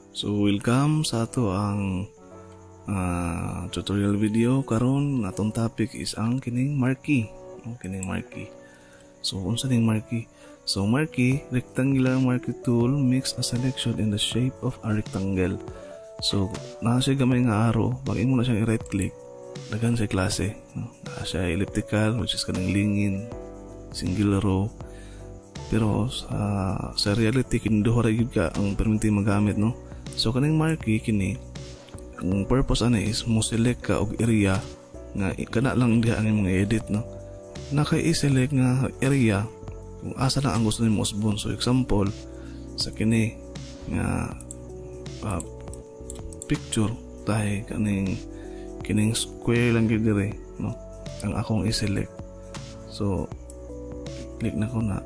So welcome sa ato ang tutorial video karon. Atong topic is ang kining marquee. So unsa ning marquee? So marquee, rectangular marquee tool makes a selection in the shape of a rectangle. So naa siya gamay nga arrow, pag imo na siyang i-right click, daghan sa klase. Naa siya elliptical, which is kanang lingin, single row. Pero sa reality kini duha ra gyud ka ang perminti magamit, no? So kaning marquee kini, ang purpose ani is mo select ka og area nga kana lang diha ang imong edit, no? Naka-i-select nga area kung asa lang ang gusto nimo usbon. So example sa kini nga picture tahi kining square lang gyud dire, no? Ang akong i-select. So click na ko na.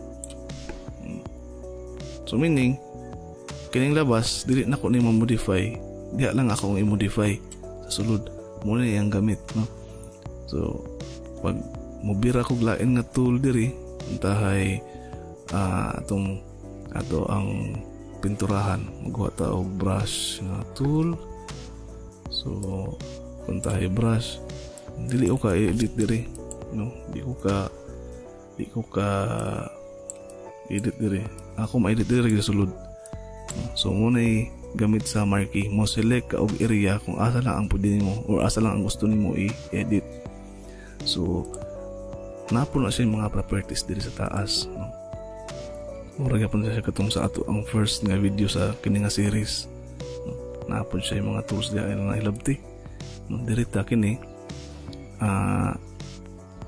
So meaning kining labas dili na ko ni modify, diha lang akong i-modify sa sulod mo na yang gamit, no? So pag mobira ko lain nga tool diri untahay ato ang pinturahan, magwa ta og brush nga tool. So untahay brush, dili ko ka edit diri, no? Di ko ka edit diri, ako ma-edit diri sa sulod. So muna gamit sa marquee, mo select ka og area kung asa lang ang pwede nimo or asa lang ang gusto nimo i-edit. So napo na siya mga properties diri sa taas, no? Mura gyapon siya katong sa ato ang first nga video sa kini nga series, no? Napo siya yung mga tools diha na hilabti, no? Direta kini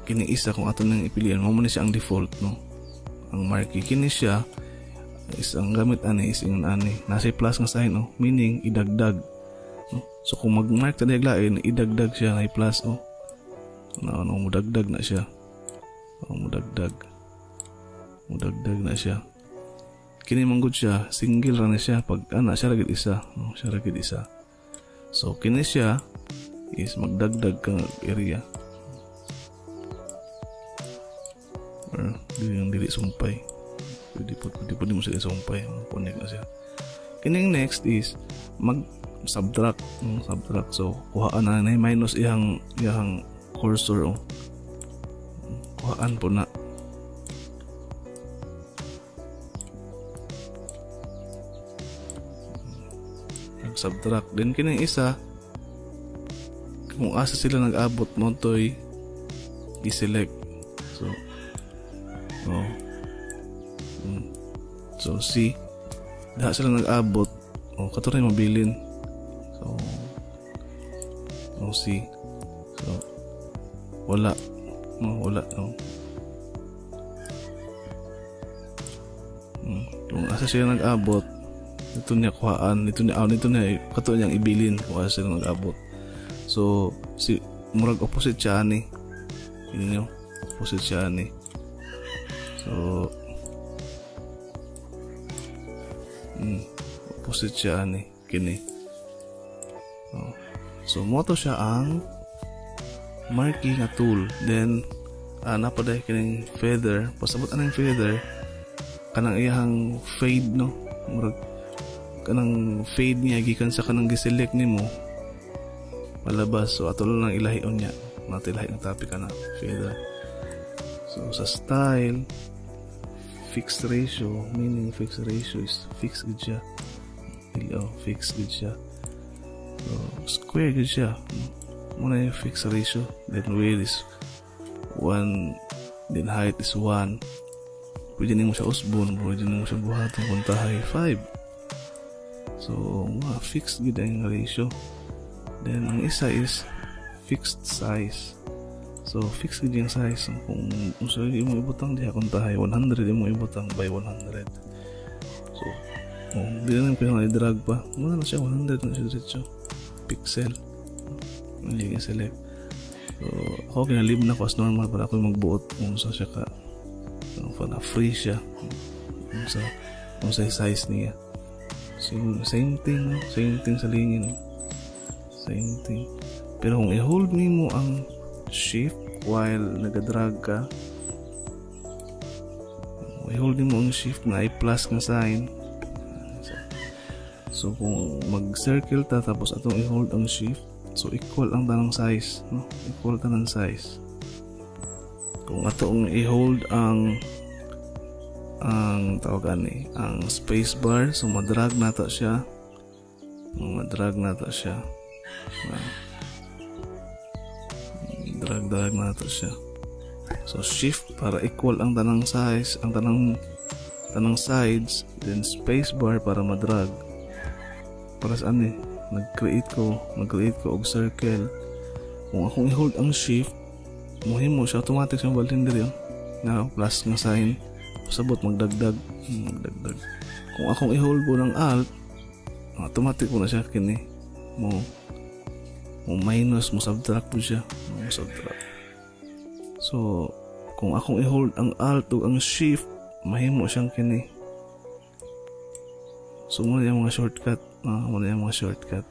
kini isa kung ato nang ipilian mo man siya ang default, no? Ang marquee kini siya is ang gamit ani is ingon ani nasa plus nga sign, no? Meaning idagdag, no? So kung mag-mark ta lain, idagdag siya na plus, no? No, mudagdag na siya. Mudagdag na siya. Kini manggod siya, single ra na siya pag ana siya ragid isa, no? Siya ragid isa. So kini siya is magdagdag ka area. Dili sumpay. Pwede mo sila sumpay, connect na siya. Kining next is mag-subtract. So kuhaan na minus iyang cursor, oh. Kuhaan po na. Subtract din kining isa kung asa sila nag-abot mo to'y i-select. So see, daha sila nag-abot, kato rin mabilin. So see, so wala, no? Kung asa sila nag-abot, ito niya kuhaan, ito niya kato niyang ibilin kung asa sila nag-abot. So si murag opposite siya ni, yun nyo, opposite siya ni. So opposite siya ni kini. So mo to siya ang marquee nga tool. Then napaday kining feather, pasabot anang feather kanang iyang fade, no? Murag kanang fade niya gikan sa kanang gi-select nimo palabas. So ato lang ilahion niya, matilahi ng topic kana feather. So sa style, fixed ratio, meaning fixed ratio is fixed gud siya. Fixed gud siya. So square gud siya. Muna yung fixed ratio. Then width is 1, then height is 1. Pwede nimo siya usbon, pwede nimo siya buhaton kung tahay 5. So fixed gud ang ratio. Then ang isa is fixed size. So fixed gud yung size. Kung usa imo ibutang diha kung tahay 100, imo ibutang by 100. So di na ko i-drag pa, muna na siya 100 na siya diretso pixel. Mali select. So ako kinalib na ko as normal para ako magbuot kung sa siya ka, para free siya kung sa size niya. So same thing, no? Same thing sa lingin, no? Same thing. Pero kung i-hold mo ang shift while nag-drag ka, i-hold mo ang shift na i-plus nga sign. So kung mag-circle ta tapos atong i-hold ang shift, so equal ang tanang size, no? Equal tanang size. Kung atong i-hold ang tawagan ni ang space bar, so madrag nato siya. Madrag nato siya. Drag nato siya. So shift para equal ang tanang size, ang tanang sides, then space bar para madrag. Para saan nag-create ko og circle. Kung akong i-hold ang shift, mohimo siya automatic siyang balhin diri na plus nga sign, pasabot magdagdag. Kung akong i-hold po ng alt, automatic po na siya kini mo minus, mo subtract po siya, mo subtract. So kung akong i-hold ang alt o ang shift, mahimo siyang kini. So muna yung mga shortcut.